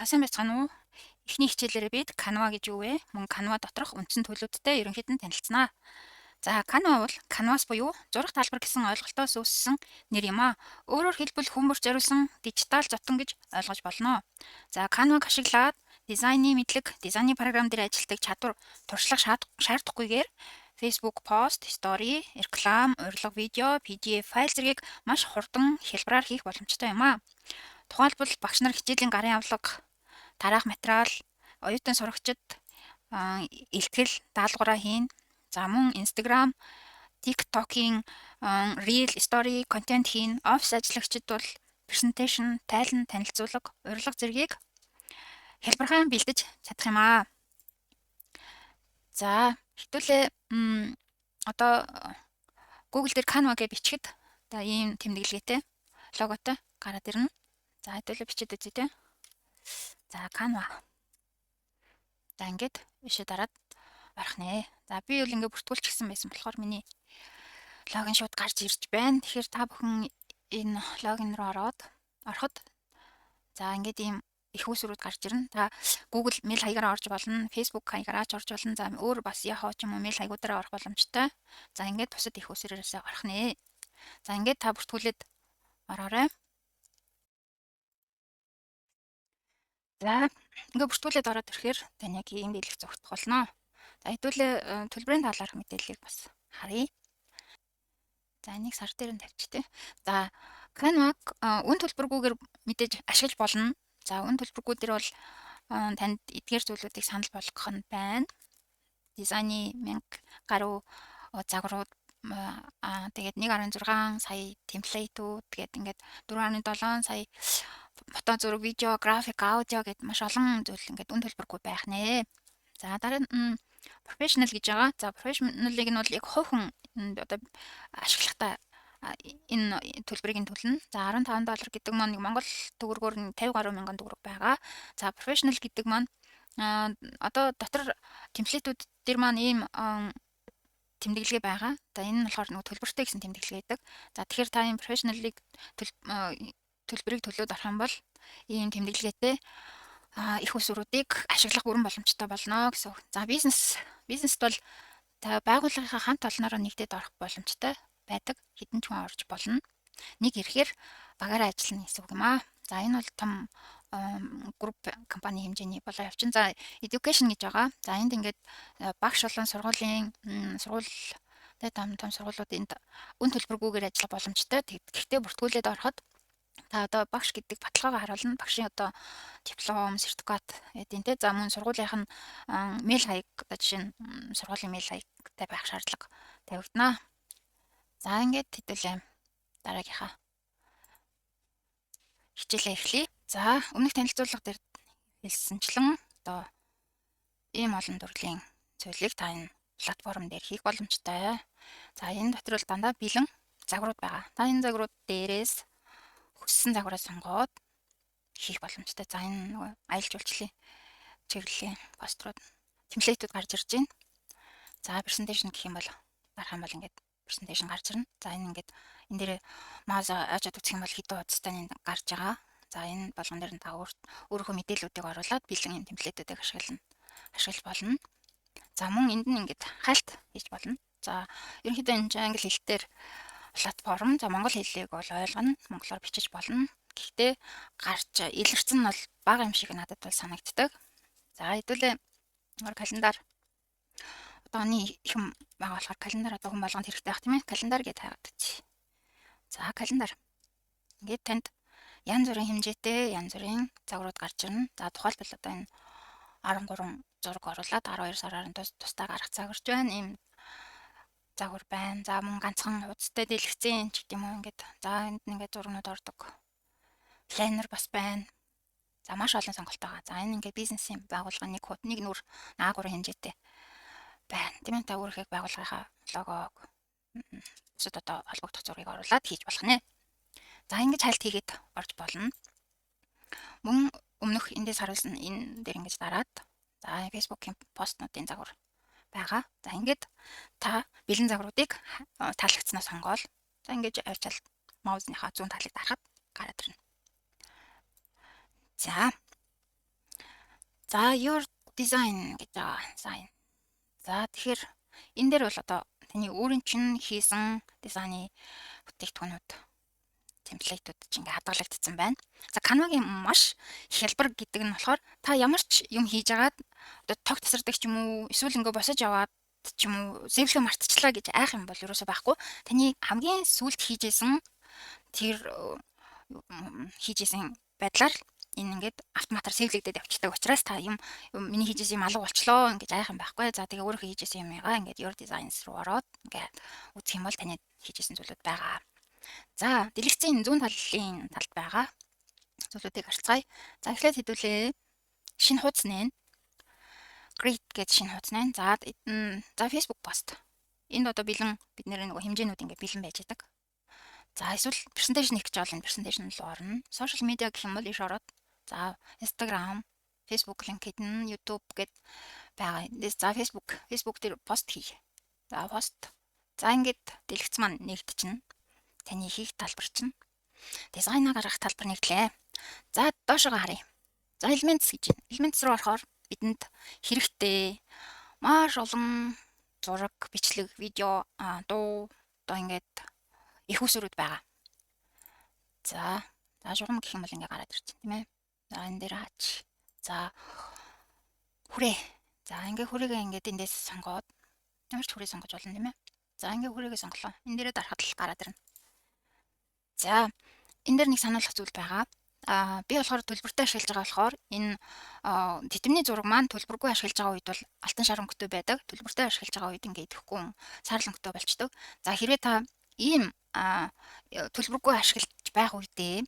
сайн байцгаана уу? Эхний хичээлээрээ бид Canva гэж юу вэ? Мөн Canva доторх үндсэн төлөвүүдтэй ерөнхийдөө танилцсанаа. За, Canva бол Canvas буюу зураг талбар гэсэн ойлголтоос үүссэн нэр юм аа. Өөрөөр хэлбэл хүмүүст зориулсан дижитал зотон гэж ойлгож болно. За, Canva-г ашиглаад дизайны мэдлэг, дизайны програм дээр ажилладаг чадвар туршлага шаардахгүйгээр Facebook пост, стори, реклам, урилга видео, PDF файл зэргийг маш хурдан хялбараар хийх боломжтой юм аа. Тухайлбал багш нар хичээлийн гарын авлага, тараах материал, оюутан сурагчид илтгэл даалгавраа хийн. За мөн Instagram, TikTok-ийн Reel, Story, контент хийн. Офис ажиллагчид бол presentation, тайлан, танилцуулга, урилга зэргийг хялбархан бэлдэж чадах юм аа. За хэвтүүлээ одоо Google дээр Canva гэж бичихэд ийм тэмдэглэгээтэй логотой гараад ирнэ. За хэвтүүлээ бичээд үзье те. За Canva. За ингээд бишээ дараад орох нэ. За би бол ингээд бүртгүүлчихсэн байсан болохоор миний логин шууд гарч ирж байна. Тэгэхээр та бүхэн энэ логин руу ороход за ингээд ийм их усрууд гарч ирнэ. Та Google mail хаягаараа орж болно, Facebook хаягаараа ч орж болно. За өөр бас Yahoo ч юм уу mail хаягуудаараа орох боломжтой. За ингээд бусад их усрээрээс орох нэ. За ингээд та бүртгүүлээд ороорой. За ингээд бүртгүүлээд ороод ирэхээр тань яг ийм дийлэх зогтох болно. За хэдүүлээ төлбөрийн талаарх мэдээллийг бас харъя. За энийг сар дээр нь тавьчих тий. За Canva-г үн төлбөргүйгээр мэдээж ашиглаж болно. За үн төлбөргүй дээр бол танд эдгээр зүйлүүдийг санал болгох нь байна. Дизайны 1000 гаруй загварууд тэгээд 1.6 сая темплейтүүд тэгээд ингээд 4.7 сая фото зураг, видео, график, аудио гэд маш олон зүйл ингээд үн төлбөргүй байх нэ. За дараа нь professional гэж байгаа. За professional-ыг нь бол яг хувь хүн одоо ашиглахдаа энэ төлбөрийг нь төлнө. За $15 гэдэг маань Монгол төгрөгөөр нь 50 гаруй мянган төгрөг байгаа. За professional гэдэг маань одоо дотор темплейтүүд дээр маань ийм тэмдэглэгээ байгаа. За энэ нь болохоор нөгөө төлбөртэй гэсэн тэмдэглэгээ гэдэг. За тэгэхээр та ийм professional-ыг төлбөрийг төлөөд орох юм бол ийм тэмдэглэгээтэй их усруудыг ашиглах бүрэн боломжтой болно гэсэн. За бизнест бол та байгууллагынхаа хамт олноороо нэгдээд орох боломжтой байдаг. Хэдэн ч хүн орж болно. Нэг ирэхээр багаараа ажиллана гэсэн үг юм аа. За энэ бол том групп компани хэмжээний болоо явчин. За education гэж байгаа. За энд ингээд багш болон сургуулийн том сургуулиуд энд үн төлбөргүйгээр ажиллах боломжтой. Гэхдээ бүртгүүлээд ороход та одоо багш гэдэг баталгаагаа харуулна. Багшийн одоо диплом, сертификат гэдэг те. За мөн сургуулийнх нь мэйл хаяг одоо жишээ нь сургуулийн мэйл хаягтай байх шаардлага тавигдана. За ингээд хэдүүлээ дараагийнхаа хичээлээ эхлэе. За өмнөх танилцуулга дээр хэлсэнчлэн одоо ийм олон төрлийн зүйлийг та энэ платформ дээр хийх боломжтой. За энэ дотор бол дандаа бэлэн загварууд байгаа. Та энэ загварууд дээрээс хүссэн загвараа сонгоод хийх боломжтой. За энэ нөгөө аялал жуулчлалын чиглэлийн пострууд, темплейтүүд гарч ирж байна. За presentation гэх юм бол гарах юм бол ингээд presentation гарч ирнэ. За энэ ингээд энэ дээр моuse аажаад үзэх юм бол хэдэн хуудастай энэ гарч байгаа. За энэ болгон дээр нь та өөрийнхөө мэдээллүүдийг оруулаад бэлэн энэ темплейтүүдийг ашиглаж болно. За мөн энд нь ингээд хайлт хийж болно. За ерөнхийдөө энэ англи хэлээр платформ. За монгол хэллийг бол ойлгоно. Монголоор бичиж болно. Гэхдээ гарч илэрсэн нь бол бага юм шиг надад бол санагддаг. За хэдүүлээ календар одоо оны хэм байгаа болохоор календар одоо хүн болгонд хэрэгтэй байх тийм ээ. Календар гэж таагаад үзье. За календар. Ингээд танд янз бүрийн хэмжээтэй янз бүрийн загварууд гарч ирнэ. За тухайлбал одоо энэ 13 зураг оруулаад 12 сараар нь тусдаа гарах загварч байна. Ийм загвар байна. За мөн ганцхан хуудастай дэлгэцэн ч гэдэг юм уу ингээд. За энд ингээд зургнууд ордог. Планер бас байна. За маш олон сонголт байгаа. За энэ ингээд бизнесийн байгууллагын нэг нүр наагур хэмжээтэй байна. Тийм ээ та өөрийнхөө байгууллагынхаа логог бусад одоо холбогдох зургийг оруулаад хийж болох нэ. За ингэж хайлт хийгээд орж болно. Мөн өмнөх эндээс харуулсан энэ дээр ингэж дараад за Facebook-ийн постнуудын загвар байгаа. За ингээд та бэлэн загваруудыг таалагдсанаа сонгоол. За ингэж авчаал маусныхаа зүүн талыг дарахад гараад ирнэ. За За your design гэж байгаа. Design. За тэгэхээр энэ дээр бол одоо таны өөрийн чинь хийсэн дизайны бүтээгдэхүүнүүд темплейтүүд чинь ингээ хадгалагдсан байна. За Canva-гийн маш хялбар гэдэг нь болохоор та ямар ч юм хийж агаад одоо тог тасардаг ч юм уу эсвэл ингээ босож яваад ч юм уу сэвлгээ мартчихлаа гэж айх юм бол ерөөсөө байхгүй. Таны хамгийн сүүлд хийжсэн тэр хийжсэн байдлаар энэ ингээд автоматар сэвлэгдээд явчихдаг учраас та юм миний хийжсэн юм алга болчлоо ингэж айх юм байхгүй. За тэгээ өөрөө хийжсэн юмгаа ингээд your designs руу ороод ингээд үзэх юм бол таны хийжсэн зүйлүүд байгаа. За дэлгэцийн зүүн талын талд байгаа зүйлүүдийг харцгаая. За эхлээд хэдүүлээ. Шинэ хуудас нэ. Great гэж шинэ хуудас нэ. За Facebook пост. Энд одоо бэлэн бидний нөгөө хэмжээнүүд ингээд бэлэн байж байгаа. За эсвэл presentation хийх гэж бол энэ presentation руу орно. Social media гэх юм бол иш ороод за Instagram, Facebook, LinkedIn, YouTube гэд байгаа. За Facebook дээр пост хий. За пост. За ингээд дэлгэц маань нэгдчихнэ. Таны хийх талбар чинь дизайнаа гаргах талбар нэгдлээ. За доошоо харъя. За elements гэж байна. Elements руу орохоор бидэнд хэрэгтэй маш олон зураг, бичлэг, видео, дуу одоо ингээд их усрууд байгаа. За шугам гэх юм бол ингээ гараад ирчихсэн тийм ээ. За энэ дээр хаач. За хүрээ. За ингээ хүрээгээ ингээд эндээс сонгоод ямар ч хүрээ сонгож болно тийм ээ. За ингээ хүрээгээ сонголоо. Энэ дээрээ дарахад л гараад ирнэ. За энэ дээр нэг сануулгах зүйл байгаа. Би болохоор төлбөртэй ашиглаж байгаа болохоор энэ титэмний зураг маань төлбөргүй ашиглаж байгаа үед бол алтан шар өнгөтэй байдаг. Төлбөртэй ашиглаж байгаа үед ингээ идэхгүй сарл өнгөтэй болчдөг. За хэрвээ та ийм төлбөргүй ашиглаж байх үедээ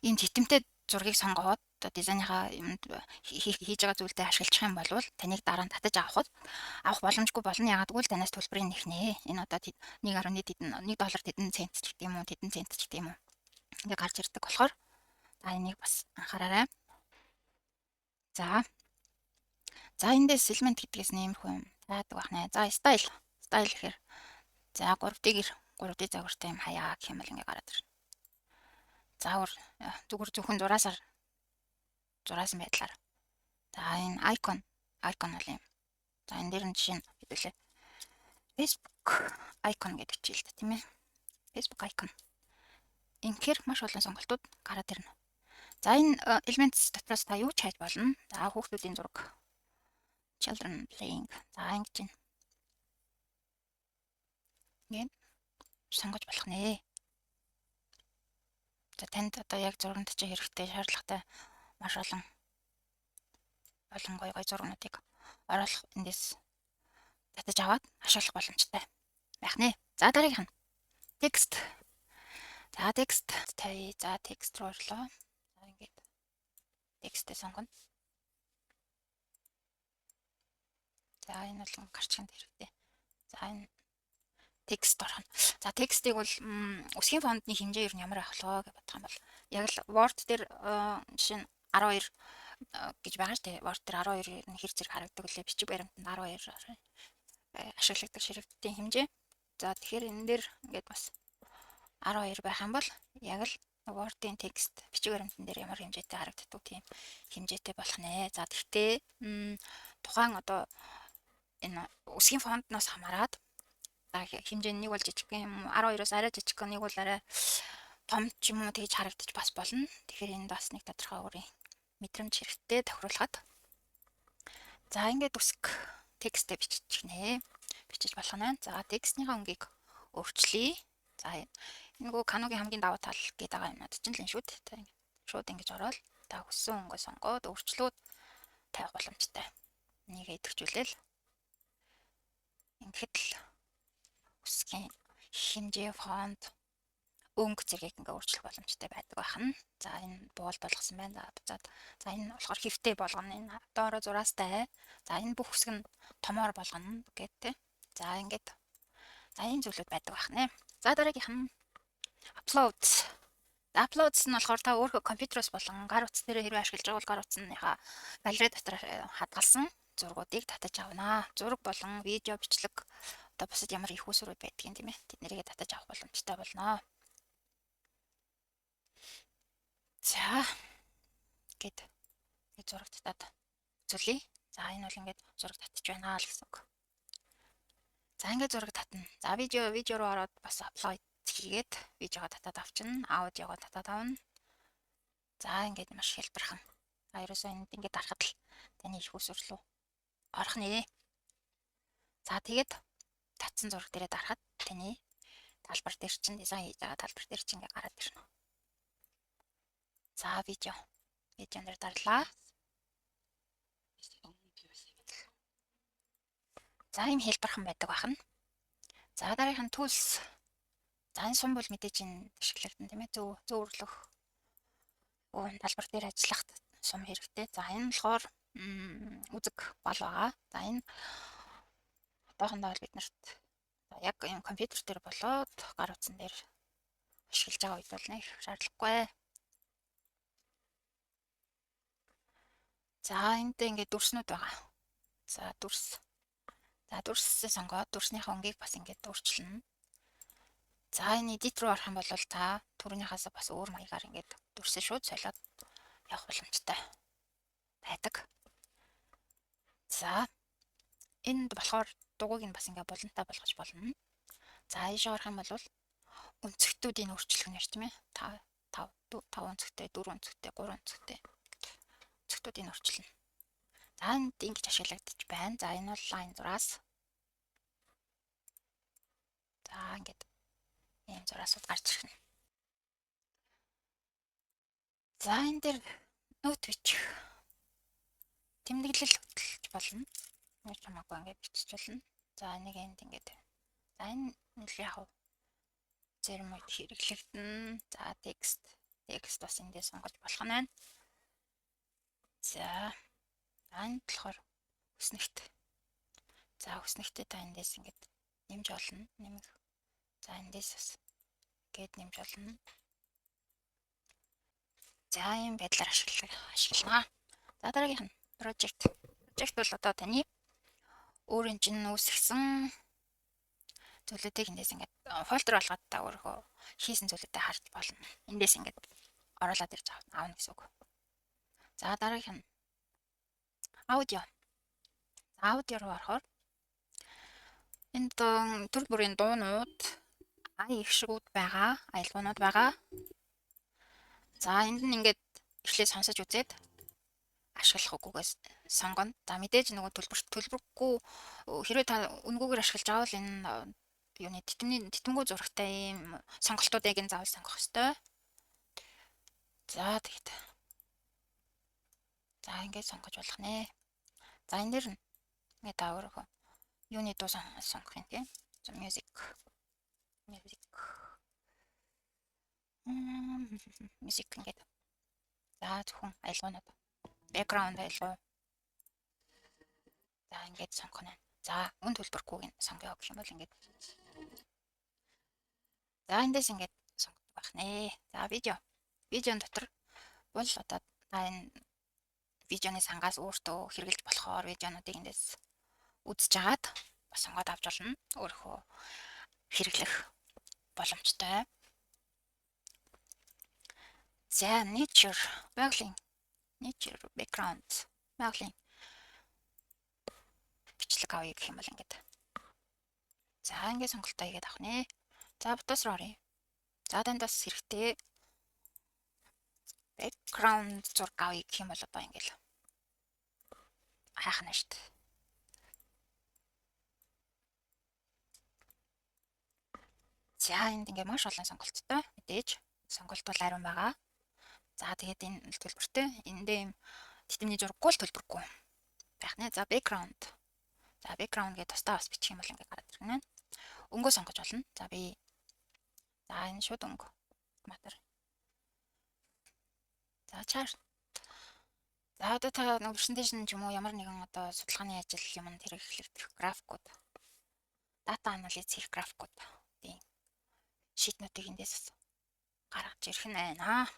ийм титэмтэй зургийг сонгоод дизайныхаа юмд хийж байгаа зүйлдээ ашиглах юм бол таныг дараа нь татаж авах боломжгүй болно. Ягаад гэвэл танаас төлбөрийг нэхнэ. Энэ одоо 1 доллар тэдэн цент ч гэдэг юм уу, тэдэн цент ч гэдэг юм уу. Ингээ гарч ирдэг болохоор та энийг бас анхаараарай. За эндээс element гэдгээс нэмэрхүү юм таадаг байна. За style гэхээр за 3D загвартай юм хаяа гэх юм бол ингээ гараад ирнэ. За зүгээр зөвхөн зураасан байдлаар. За энэ icon бол юм. За энэ дээр нь жишээ нь хэдүүлээ. Facebook icon гэдэг чийлт тийм ээ. Facebook icon. Инхээр маш олон сонголтууд гараад ирнэ. За энэ elements дотроос та юу ч хайж болно. За хүүхдүүдийн зураг. Children playing. За ингэж байна. Ингээд сонгож болох нэ. За танд одоо яг зурганд чи хэрэгтэй шаардлагатай маш олон гой зургуудыг оруулах эндээс татаж аваад ашиглах боломжтой байх нэ. За дараагийнх нь текст. За текст руу орлоо. За ингээд текстээ сонгоно. За энэ бол гарчганд хэрэгтэй. За энэ текст орно. За текстийг бол үсгийн фонтны хэмжээ ер нь ямар байх вэ гэж бодох юм бол яг л Word дээр жишээ нь 12 гэж байгаа шүү дээ. Word дээр 12 нь хэр зэрэг харагддаг үлээ бичиг баримтанд 12 ашиглагддаг шрифтийн хэмжээ. За тэгэхээр энэ дээр ингээд бас 12 байх юм бол яг л Word-ийн текст бичиг баримтан дээр ямар хэмжээтэй харагддаг тийм хэмжээтэй болох нэ. За тэгтээ тухайн одоо энэ үсгийн фонтноос хамаарат хэмжээ нь нэг бол жижиг юм 12-оос арай жижиг, нэг бол арай том ч юм уу тэгж харагдаж бас болно. Тэгэхээр энд бас нэг тодорхой өөрийн мэдрэмж хэрэгтэй тохируулахад. За ингээд үсэг текстээ бичиж болох нь. За текстнийхаа өнгийг өөрчлөе. За нөгөө Canva-гийн хамгийн давуу тал гэдэг байгаа юмнууд чинь л шүү дээ. Шууд ингэж ороод та хүссэн өнгөө сонгоод өөрчлөөд тавих боломжтой. Энийг идэвхжүүлээл. Ингээд л үсгийн хэмжээ, фонт, өнгө зэргийг ингээ өөрчлөх боломжтой байдаг байна. За энэ буулд болгосон байна. За энэ болохоор хэвтэй болгоно. Энэ доороо зураастай. За энэ бүх үсэг нь томоор болгоно гэдэг. За ингээд энэ зүйлүүд байдаг байна. За дараагийнх нь uploads. Uploads нь болохоор та өөрийнхөө компьютероос болон гар утас дээр хэрвээ ашиглаж байгаа бол гар утасныхаа галерей дотор хадгалсан зургуудыг татаж авна. Зураг болон видео бичлэг одоо бусад ямар их усрууд байдгийг тийм ээ. Тэднэрийг татаж авах боломжтой болно. За гээд зураг татаад үзүүлье. За энэ бол ингээд зураг татчих байна л гэсэн үг. За ингээд зураг татна. За видео руу ороод бас апплод хийгээд видеого татаад авчна. Аудиого татаад авна. За ингээд маш хэлбэрхэн. Ерөөсөө энд ингээд дарахад л таны их усүр рүү орох нэ. За тэгээд татсан зураг дээрээ дарахад таны талбар дээр чинь дизайн хийж байгаа талбар дээр чинь ингээд гараад ирнэ. За видеон дээр дарлаа. За ийм хэлбэрхэн байдаг бахна. За дараагийнх нь tools. За энэ сум бол мэдээж энэ ашиглагдана тийм ээ. Зөөвөрлөх талбар дээр ажиллахад сум хэрэгтэй. За энэ болохоор үзэг бол байгаа. За энэ одоохондоо бол бид нарт яг энэ компьютер дээр болоод гар утсан дээр ашиглаж байгаа үед бол нэг шаардлагагүй. За энд ингээд дүрснүүд байгаа. За дүрсээ сонгоод дүрснийхээ өнгийг бас ингээд өөрчилнө. За энэ edit руу орох юм бол та түрүүнийхээс бас өөр маягаар ингээд дүрсээ шууд солиод явах боломжтой байдаг. За энд болохоор дугуйг нь бас ингээд булантай болгож болно. За ийш орох юм бол өнцгтүүдийн өөрчлөлт нэр тийм ээ. 5 өнцгтэй, 4 өнцгтэй, 3 өнцгтэй өнцгтүүдийн өөрчлөлт. За энд ингэж ашиглагдчих байна. За энэ бол line зураас. За ингээд ийм зураасууд гарч ирнэ. За энэ дээр нөт бичих тэмдэглэл хөтлөж болно. Нэг чамаагүй ингээд бичиж болно. За нэг энд ингээд. За энэ нэг яг зарим үед хэрэглэгдэн. За текст бас эндээ сонгож болох нь байна. За энэ болохоор хүснэгт. За хүснэгтээ та эндээс ингээд нэмж олно. Нэмэх. За эндээс бас гээд нэмж олно. За ийм байдлаар ашиглана. За дараагийнх нь project. Project бол одоо таны өөрийн чинь үүсгэсэн зүйлүүдийг эндээс ингээд фолдер болгоод та өөрөө хийсэн зүйлүүдэд харж болно. Эндээс ингээд оруулаад ирж аавна гэсэн үг. За дараагийнх нь аудио. Аудио руу орохоор энд төр бүрийн дуунууд ишгүүд байгаа, аялгуунууд байгаа. За энд нь ингээд эхлээ сонсож үзээд ашиглах үгээс сонгоно. За мэдээж нөгөө төлбөргүй хэрвээ та үнгүүгээр ашиглаж байгаа бол энэ юуны титэмгүй зурагтай ийм сонголтуудыг нь заавал сонгох ёстой. За тэгээд. За ингээд сонгож болох нэ. За энэ дэр ингээд та өөрөө юуны дуу сонгох юм тийм. За music. Music ингээд. За зөвхөн аялгуунууд. Background аялгуу. За ингээд сонгох нь. За үн төлбөргүйг сонгоё гэх юм бол ингээд. За эндээс ингээд сонгох байх нэ. За видеон дотор бол одоо та энэ видеоны сангаас өөртөө хэрэглэж болохоор видеонуудыг эндээс үзэж агаад бас сонгоод авч болно. Өөрөө хэрэглэх боломжтой. За nature background байгалийн бичлэг авъя гэх юм бол ингээд. За ингээд сонголтоо хийгээд авах нэ. За бутас руу оръё. За дандаас хэрэгтэй background зураг авъя гэх юм бол одоо ингээд хайх нь шүү дээ. За энд ингээд маш олон сонголттой. Мэдээж сонголт бол ариун байгаа. За тэгээд энэ төлбөртэй. Эндээ юм титэмний зураггүй л төлбөргүй байх нэ. За background. За background гэдэг тусдаа бас бичих юм бол ингээд гараад ирнэ. Өнгөө сонгож болно. За энэ шууд өнгө матер. За chart. За одоо та нэг presentation ч юм уу ямар нэгэн одоо судалгааны ажил юмд хэрэглэх графикууд. Дата анализ хийх графикууд. Тийм. Шитнүүдийг эндээс гаргаж ирэх нь байна.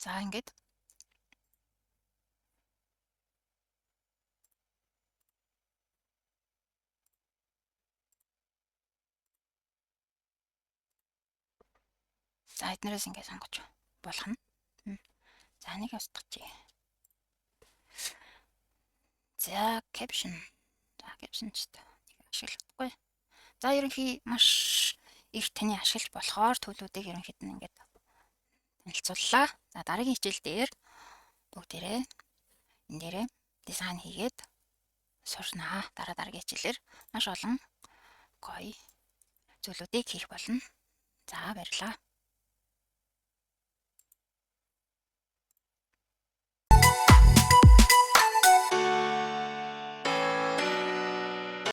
За ингээд. За эднэрээс ингээд сонгож болох нь. За нэг устгачээ. За caption. За caption ч та нэг ашиглахгүй. За ерөнхий маш их таны ашиглаж болохоор төлөвүүдийг ерөнхийд нь ингээд танилцууллаа. За дараагийн хичээл дээр бүгдээрээ энэ дээрээ дизайн хийгээд сурнаа. Дараагийн хичээлээр маш олон гоё зүйлүүдийг хийх болно. За баярлалаа.